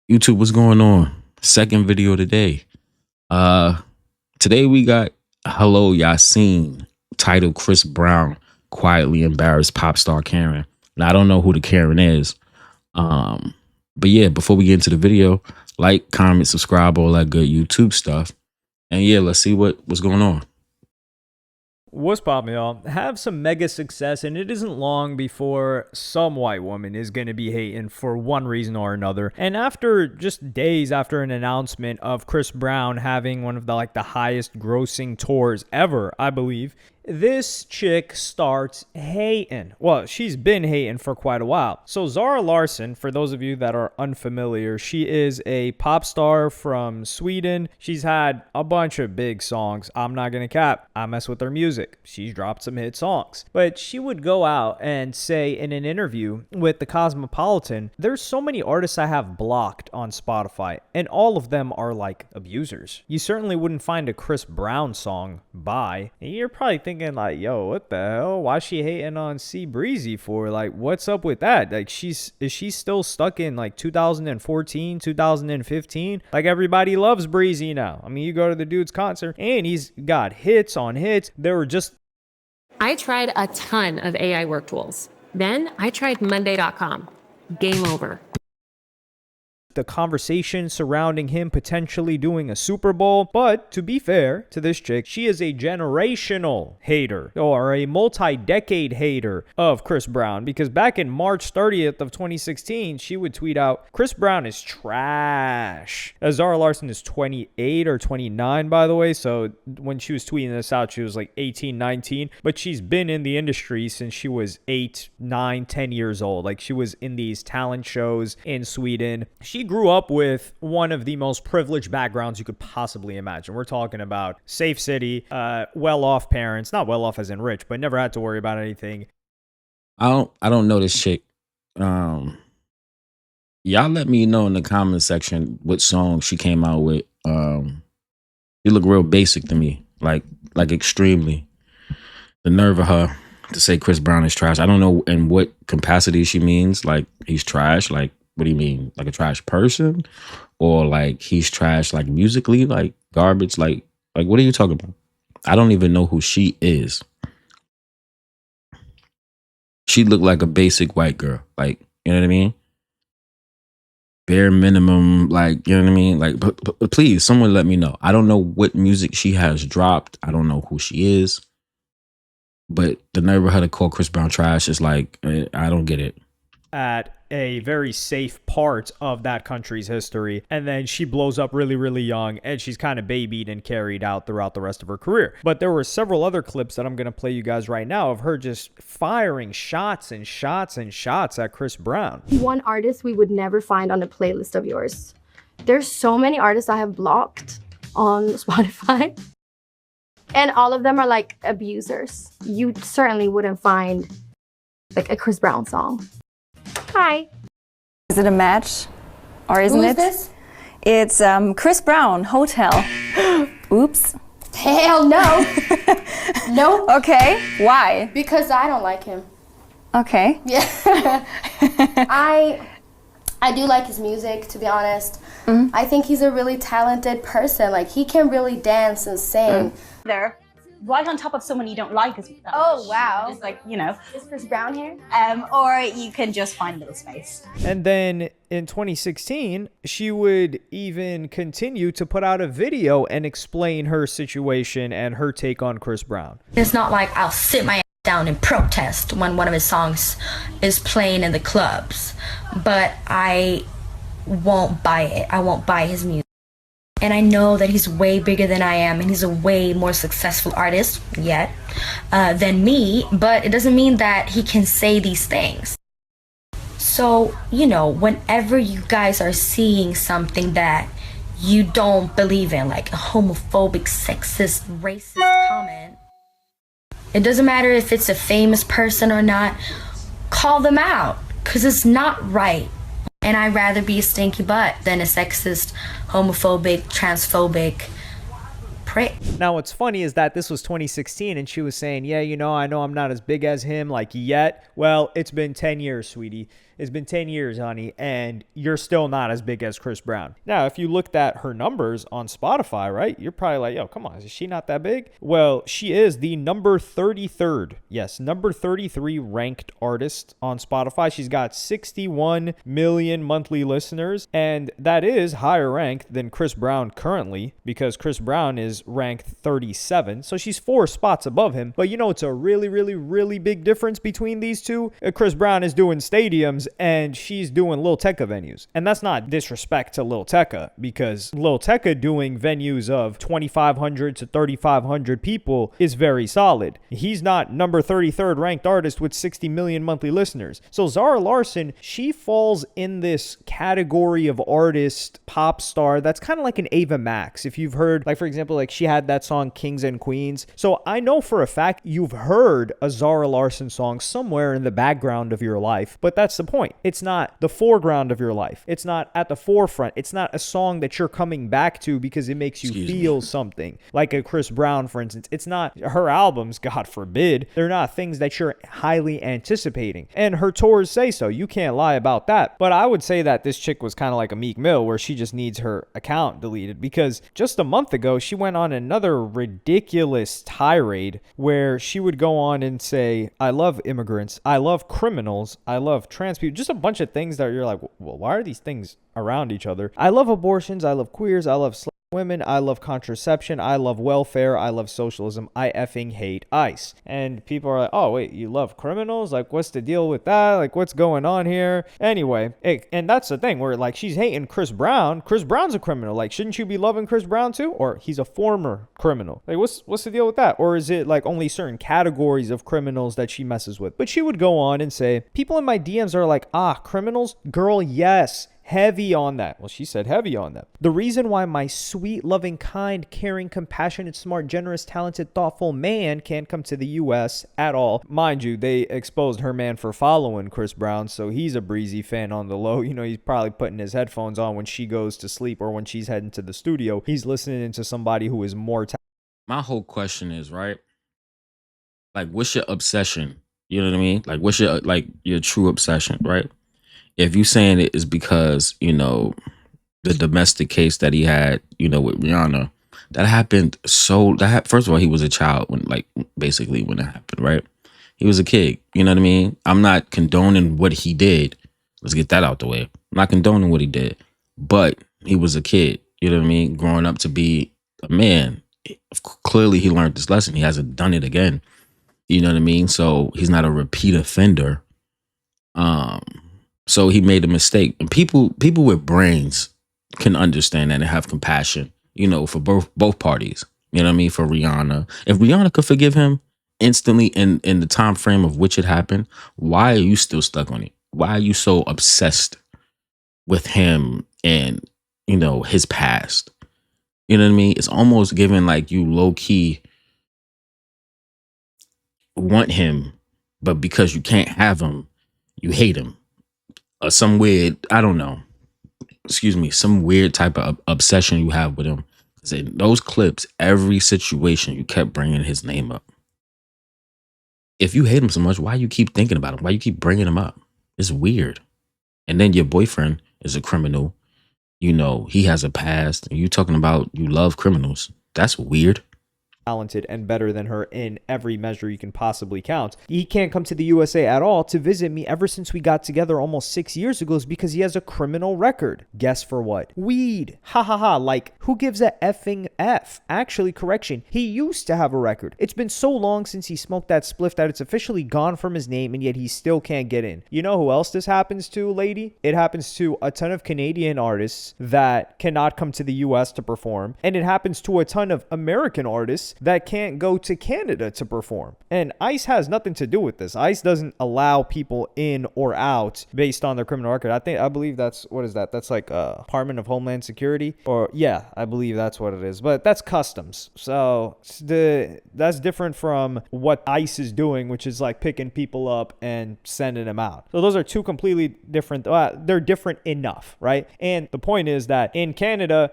YouTube, what's going on? Second video today. Today we got Hello Yasin, titled Chris Brown quietly embarrassed pop star Karen. Now I don't know who the Karen is. But yeah, before we get into the video, like, comment, subscribe, all that good YouTube stuff. And yeah, let's see what's going on. What's poppin', y'all? Have some mega success, and it isn't long before some white woman is going to be hating for one reason or another. And after just days after an announcement of Chris Brown having one of the highest grossing tours ever, I believe, this chick starts hating. Well, she's been hating for quite a while. So Zara Larsson, for those of you that are unfamiliar, she is a pop star from Sweden. She's had a bunch of big songs. I'm not gonna cap, I mess with her music. She's dropped some hit songs. But she would go out and say in an interview with the Cosmopolitan, there's so many artists I have blocked on Spotify, and all of them are like abusers. You certainly wouldn't find a Chris Brown song by. And you're probably thinking like, yo, what the hell? Why is she hating on C Breezy for? Like, what's up with that? Like, is she still stuck in like 2014, 2015? Like, everybody loves Breezy now. I mean, you go to the dude's concert and he's got hits on hits. There were just... I tried a ton of AI work tools. Then I tried Monday.com. Game over. The conversation surrounding him potentially doing a Super Bowl. But to be fair to this chick, she is a generational hater or a multi-decade hater of Chris Brown, because back in March 30th of 2016, she would tweet out, Chris Brown is trash. Zara Larsson is 28 or 29, by the way. So when she was tweeting this out, she was like 18, 19, but she's been in the industry since she was 8, 9, 10 years old. Like, she was in these talent shows in Sweden. She grew up with one of the most privileged backgrounds you could possibly imagine. We're talking about safe city, well-off parents, not well-off as in rich, but never had to worry about anything. I don't know this chick. Y'all let me know in the comment section what song she came out with. She look real basic to me, like extremely. The nerve of her to say Chris Brown is trash. I don't know in what capacity she means. Like, he's trash. Like, what do you mean? Like a trash person? Or like he's trash like musically, like garbage? Like what are you talking about? I don't even know who she is. She looked like a basic white girl. Like, you know what I mean? Bare minimum, like, you know what I mean? Like, but please, someone let me know. I don't know what music she has dropped. I don't know who she is. But the nerve of her to call Chris Brown trash is like, I don't get it. At a very safe part of that country's history, and then she blows up really, really young, and she's kind of babied and carried out throughout the rest of her career. But there were several other clips that I'm going to play you guys right now of her just firing shots and shots and shots at Chris Brown. One artist we would never find on a playlist of yours. There's so many artists I have blocked on Spotify, and all of them are like abusers. You certainly wouldn't find like a Chris Brown song. Hi. Is it a match? Or isn't it? Who is this? It's Chris Brown, Hotel. Oops. Hell no. Nope. Okay, why? Because I don't like him. Okay. Yeah. I do like his music, to be honest. Mm-hmm. I think he's a really talented person. Like, he can really dance and sing. There, right on top of someone you don't like as much. Oh, wow. Just like, you know. Is Chris Brown here? Or you can just find a little space. And then in 2016, she would even continue to put out a video and explain her situation and her take on Chris Brown. It's not like I'll sit my ass down and protest when one of his songs is playing in the clubs, but I won't buy it. I won't buy his music. And I know that he's way bigger than I am, and he's a way more successful artist yet than me, but it doesn't mean that he can say these things. So, you know, whenever you guys are seeing something that you don't believe in, like a homophobic, sexist, racist comment, it doesn't matter if it's a famous person or not, call them out, because it's not right. And I'd rather be a stinky butt than a sexist, homophobic, transphobic prick. crazy. Now, what's funny is that this was 2016 and she was saying, yeah, I know I'm not as big as him, like, yet. Well, it's been 10 years, sweetie. It's been 10 years, honey, and you're still not as big as Chris Brown. Now, if you looked at her numbers on Spotify, right, you're probably like, yo, come on, is she not that big? Well, she is the number 33rd, yes, number 33 ranked artist on Spotify. She's got 61 million monthly listeners, and that is higher ranked than Chris Brown currently, because Chris Brown is ranked 37, so she's 4 spots above him. But it's a really, really, really big difference between these two. Chris Brown is doing stadiums and she's doing Lil Tecca venues. And that's not disrespect to Lil Tecca, because Lil Tecca doing venues of 2,500 to 3,500 people is very solid. He's not number 33rd ranked artist with 60 million monthly listeners. So Zara Larsson, she falls in this category of artist, pop star, that's kind of like an Ava Max. If you've heard, like, for example, like she had that song Kings and Queens. So I know for a fact you've heard a Zara Larsson song somewhere in the background of your life, but that's the point. It's not the foreground of your life. It's not at the forefront. It's not a song that you're coming back to because it makes you feel something. Like a Chris Brown, for instance. It's not her albums, God forbid. They're not things that you're highly anticipating. And her tours say so. You can't lie about that. But I would say that this chick was kind of like a Meek Mill, where she just needs her account deleted, because just a month ago, she went on another ridiculous tirade where she would go on and say, I love immigrants. I love criminals. I love trans people. Just a bunch of things that you're like, well, why are these things around each other? I love abortions. I love queers. I love women. I love contraception. I love welfare. I love socialism. I effing hate ICE. And people are like, oh, wait, you love criminals? Like, what's the deal with that? Like, what's going on here? Anyway, and that's the thing where, like, she's hating Chris Brown. Chris Brown's a criminal. Like, shouldn't you be loving Chris Brown too? Or he's a former criminal. Like, what's the deal with that? Or is it like only certain categories of criminals that she messes with? But she would go on and say, people in my DMs are like, criminals? Girl, yes. Heavy on that. Well, she said heavy on that. The reason why my sweet, loving, kind, caring, compassionate, smart, generous, talented, thoughtful man can't come to the U.S. at all. Mind you, they exposed her man for following Chris Brown, so he's a breezy fan on the low. He's probably putting his headphones on when she goes to sleep or when she's heading to the studio. He's listening to somebody who is more talented. My whole question is, right? Like, what's your obsession? You know what I mean? Like, what's your true obsession, right? If you saying it is because, the domestic case that he had, with Rihanna, that happened first of all, he was a child when it happened, right? He was a kid, you know what I mean? I'm not condoning what he did. Let's get that out the way. I'm not condoning what he did, but he was a kid, you know what I mean? Growing up to be a man. Clearly he learned this lesson. He hasn't done it again. You know what I mean? So he's not a repeat offender. So he made a mistake, and people with brains can understand that and have compassion, for both parties. You know what I mean? For Rihanna, if Rihanna could forgive him instantly in the time frame of which it happened, why are you still stuck on it? Why are you so obsessed with him and his past? You know what I mean? It's almost giving like you low key want him, but because you can't have him, you hate him. Some weird, I don't know, some weird type of obsession you have with him. Because in those clips, every situation, you kept bringing his name up. If you hate him so much, why you keep thinking about him? Why you keep bringing him up? It's weird. And then your boyfriend is a criminal. He has a past. And you talking about you love criminals. That's weird. Talented and better than her in every measure you can possibly count. He can't come to the USA at all to visit me ever since we got together almost 6 years ago is because he has a criminal record. Guess for what? Weed. Ha ha ha. Like, who gives a effing F? Actually, correction, he used to have a record. It's been so long since he smoked that spliff that it's officially gone from his name, and yet he still can't get in. You know who else this happens to, lady? It happens to a ton of Canadian artists that cannot come to the US to perform, and it happens to a ton of American artists that can't go to Canada to perform. And ICE has nothing to do with this. ICE doesn't allow people in or out based on their criminal record. I believe that's, what is that? That's like Department of Homeland Security, or yeah, I believe that's what it is. But that's customs. So that's different from what ICE is doing, which is like picking people up and sending them out. So those are two completely different. They're different enough, right? And the point is that in Canada,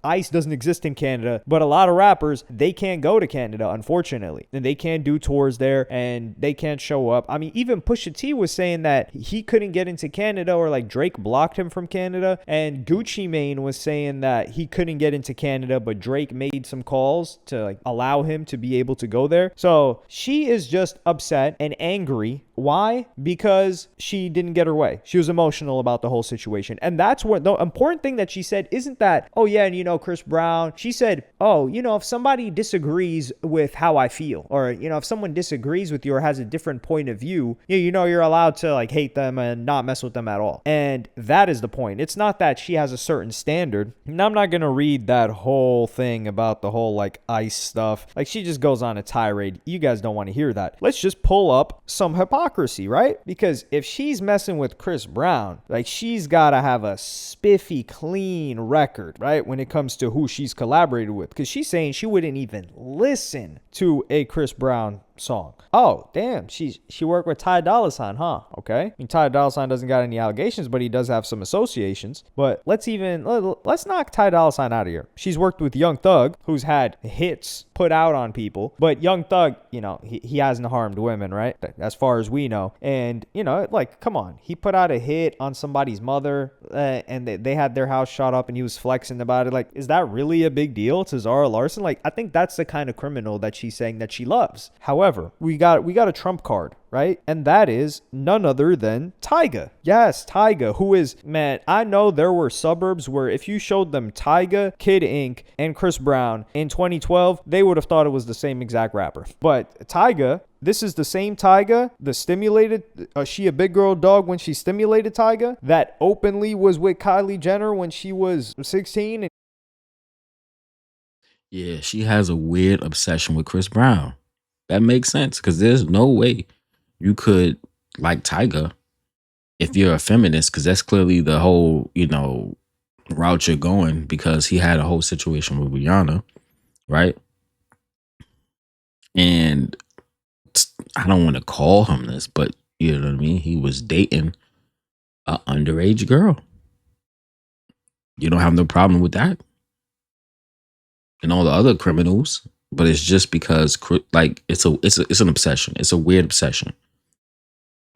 ICE doesn't exist in Canada, but a lot of rappers, they can't go to Canada, unfortunately, and they can't do tours there, and they can't show up. I mean, even Pusha T was saying that he couldn't get into Canada, or like Drake blocked him from Canada, and Gucci Mane was saying that he couldn't get into Canada, but Drake made some calls to like allow him to be able to go there. So she is just upset and angry. Why? Because she didn't get her way. She was emotional about the whole situation. And that's what the important thing that she said isn't that, oh yeah, and Chris Brown. She said, oh, if somebody disagrees with how I feel, or, if someone disagrees with you or has a different point of view, you're allowed to like hate them and not mess with them at all. And that is the point. It's not that she has a certain standard. And I'm not going to read that whole thing about the whole like ICE stuff. Like, she just goes on a tirade. You guys don't want to hear that. Let's just pull up some hypocrisy, right? Because if she's messing with Chris Brown, like, she's got to have a spiffy, clean record, right? When it comes to who she's collaborated with. Because she's saying she wouldn't even listen to a Chris Brown song. Oh, damn. She worked with Ty Dolla $ign, huh? Okay. I mean, Ty Dolla $ign doesn't got any allegations, but he does have some associations. But let's knock Ty Dolla $ign out of here. She's worked with Young Thug, who's had hits put out on people. But Young Thug, he hasn't harmed women, right? As far as we know. And, like, come on. He put out a hit on somebody's mother, and they had their house shot up, and he was flexing about it. Like, is that really a big deal to Zara Larsson? Like, I think that's the kind of criminal that she's saying that she loves. However, we got a trump card, right? And that is none other than Tyga. Yes, Tyga, who is, man, I know there were suburbs where if you showed them Tyga, Kid Ink, and Chris Brown in 2012, they would have thought it was the same exact rapper. But Tyga, this is the same Tyga, the stimulated, she a big girl dog when she stimulated Tyga, that openly was with Kylie Jenner when she was 16. Yeah, she has a weird obsession with Chris Brown. That makes sense, because there's no way you could like Tyga if you're a feminist, because that's clearly the whole, route you're going, because he had a whole situation with Rihanna, right? And I don't want to call him this, but you know what I mean? He was dating an underage girl. You don't have no problem with that. And all the other criminals, but it's just because like it's an obsession. It's a weird obsession.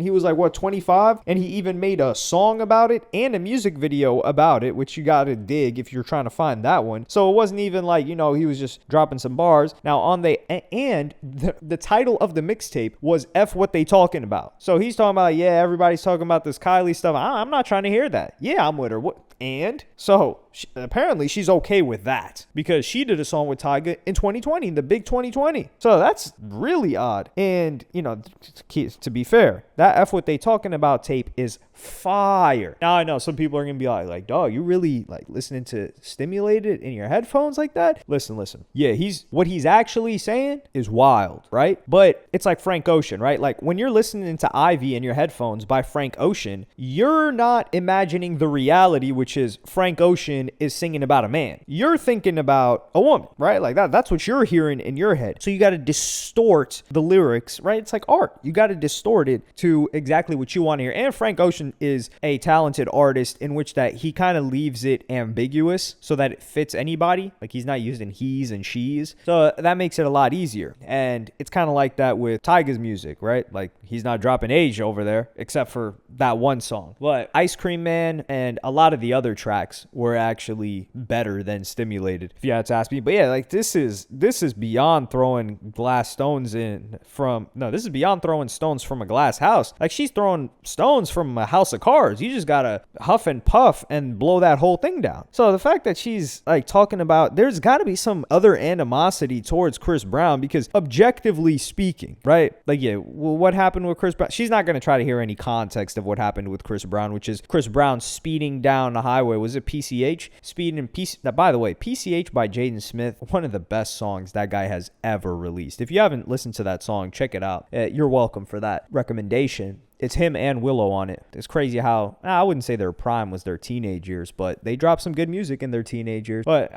He was like, 25? And he even made a song about it and a music video about it, which you got to dig if you're trying to find that one. So it wasn't even like, he was just dropping some bars. Now the title of the mixtape was F What They Talking About. So he's talking about, yeah, everybody's talking about this Kylie stuff. I'm not trying to hear that. Yeah, I'm with her. What? And so apparently she's okay with that, because she did a song with Tyga in 2020, the big 2020. So that's really odd. And, to be fair, that F What They Talking About tape is fire. Now I know some people are gonna be like, dog, you really like listening to Stimulated in your headphones like that? Listen. Yeah, what he's actually saying is wild, right? But it's like Frank Ocean, right? Like when you're listening to Ivy in your headphones by Frank Ocean, you're not imagining the reality, which is Frank Ocean is singing about a man. You're thinking about a woman, right? Like that's what you're hearing in your head. So you got to distort the lyrics, right? It's like art. You got to distort it to exactly what you want to hear. And Frank Ocean is a talented artist in which that he kind of leaves it ambiguous so that it fits anybody. Like he's not using he's and she's. So that makes it a lot easier. And it's kind of like that with Tyga's music, right? Like he's not dropping age over there except for that one song. But Ice Cream Man and a lot of the other tracks were actually better than Stimulated, if you had to ask me. But yeah, like this is beyond throwing this is beyond throwing stones from a glass house. Like she's throwing stones from a house of cards. You just gotta huff and puff and blow that whole thing down. So the fact that she's like talking about, there's got to be some other animosity towards Chris Brown, because objectively speaking, right? Like, yeah, well, what happened with Chris Brown? She's not gonna try to hear any context of what happened with Chris Brown, which is Chris Brown speeding down the highway. Was it PCH? Speeding in PC. Now, by the way, PCH by Jaden Smith, one of the best songs that guy has ever released. If you haven't listened to that song, check it out. You're welcome for that recommendation. It's him and Willow on it. It's crazy how, I wouldn't say their prime was their teenage years, but they dropped some good music in their teenage years. But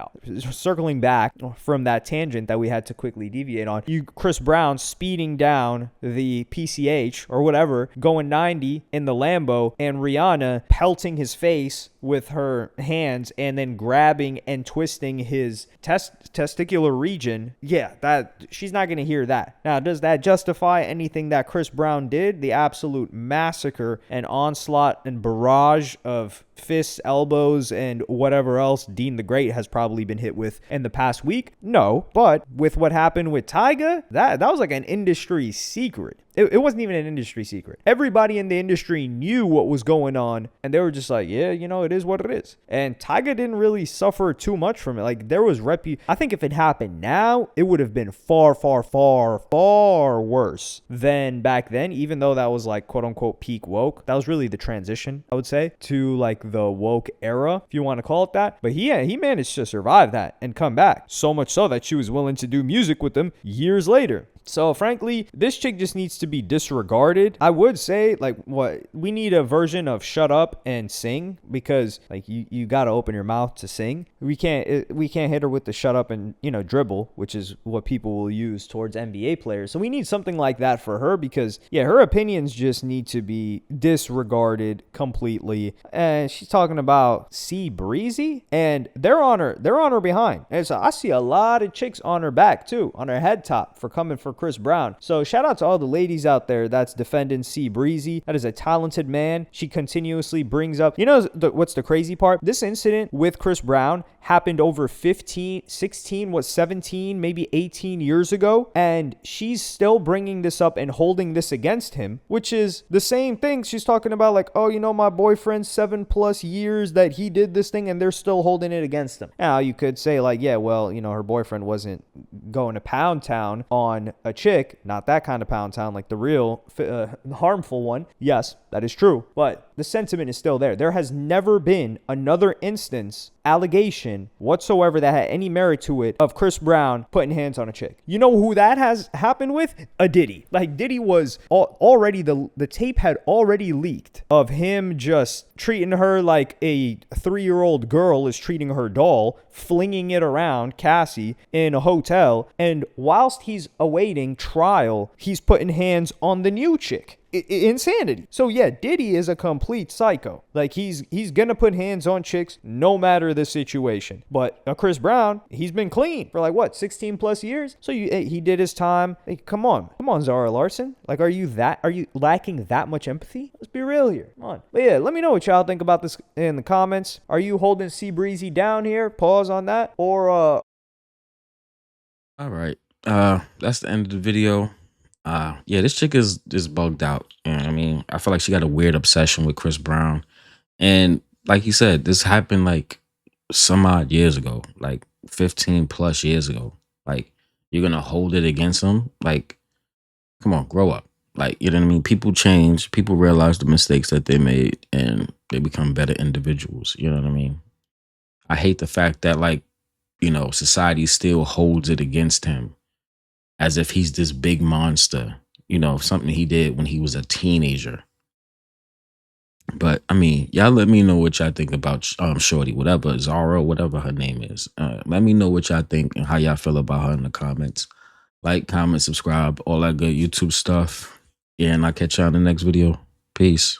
circling back from that tangent that we had to quickly deviate on, Chris Brown speeding down the PCH or whatever, going 90 in the Lambo, and Rihanna pelting his face with her hands and then grabbing and twisting his testicular region. Yeah, that she's not going to hear that. Now, does that justify anything that Chris Brown did? The absolute massacre and onslaught and barrage of fists, elbows, and whatever else Dean the Great has probably been hit with in the past week? No, but with what happened with Tyga, that was like an industry secret. It wasn't even an industry secret. Everybody in the industry knew what was going on, and they were just like, yeah, you know, it is what it is. And Tyga didn't really suffer too much from it. Like, there was I think if it happened now, it would have been far, far, far, far worse than back then, even though that was like, quote unquote, peak woke. That was really the transition, I would say, to like the woke era, if you want to call it that. But he managed to survive that and come back. So much so that she was willing to do music with him years later. So frankly, this chick just needs to be disregarded. I would say, like, what we need a version of shut up and sing, because like you got to open your mouth to sing. We can't hit her with the shut up and, you know, dribble, which is what people will use towards NBA players. So we need something like that for her, because yeah, her opinions just need to be disregarded completely. And she's talking about C Breezy, and they're on her behind. And so I see a lot of chicks on her back too, on her head top, for coming for Chris Brown. So shout out to all the ladies out there that's defending C Breezy. That is a talented man. She continuously brings up, you know, what's the crazy part? This incident with Chris Brown happened over 17, maybe 18 years ago, and she's still bringing this up and holding this against him, which is the same thing. She's talking about like, oh, you know, my boyfriend, 7+ years that he did this thing, and they're still holding it against him. Now you could say like, yeah, well, you know, her boyfriend wasn't going to Pound Town on a chick, not that kind of Pound Town, like the real harmful one. Yes, that is true, but the sentiment is still there. There has never been another allegation whatsoever that had any merit to it of Chris Brown putting hands on a chick. You know who that has happened with? A Diddy. Like, Diddy was already, the tape had already leaked of him just treating her like a 3-year-old girl is treating her doll, flinging it around Cassie in a hotel, and whilst he's awaiting trial, he's putting hands on the new chick. Insanity. So yeah, Diddy is a complete psycho. Like, he's gonna put hands on chicks no matter the situation. But Chris Brown, he's been clean for like what, 16+ years. So he did his time. Hey, come on Zara Larsson. Like, are you lacking that much empathy? Let's be real here. Come on. But yeah, let me know what y'all think about this in the comments. Are you holding C Breezy down here? Pause on that. Or all right. That's the end of the video. Yeah, this chick is bugged out. You know what I mean? I feel like she got a weird obsession with Chris Brown. And like you said, this happened like some odd years ago, like 15+ years ago. Like, you're gonna hold it against him? Like, come on, grow up. Like, you know what I mean? People change, people realize the mistakes that they made, and they become better individuals. You know what I mean? I hate the fact that, like, you know, society still holds it against him as if he's this big monster, you know, something he did when he was a teenager. But I mean, y'all let me know what y'all think about Shorty, whatever, Zara, whatever her name is. Let me know what y'all think and how y'all feel about her in the comments. Like, comment, subscribe, all that good YouTube stuff. Yeah, and I'll catch y'all in the next video. Peace.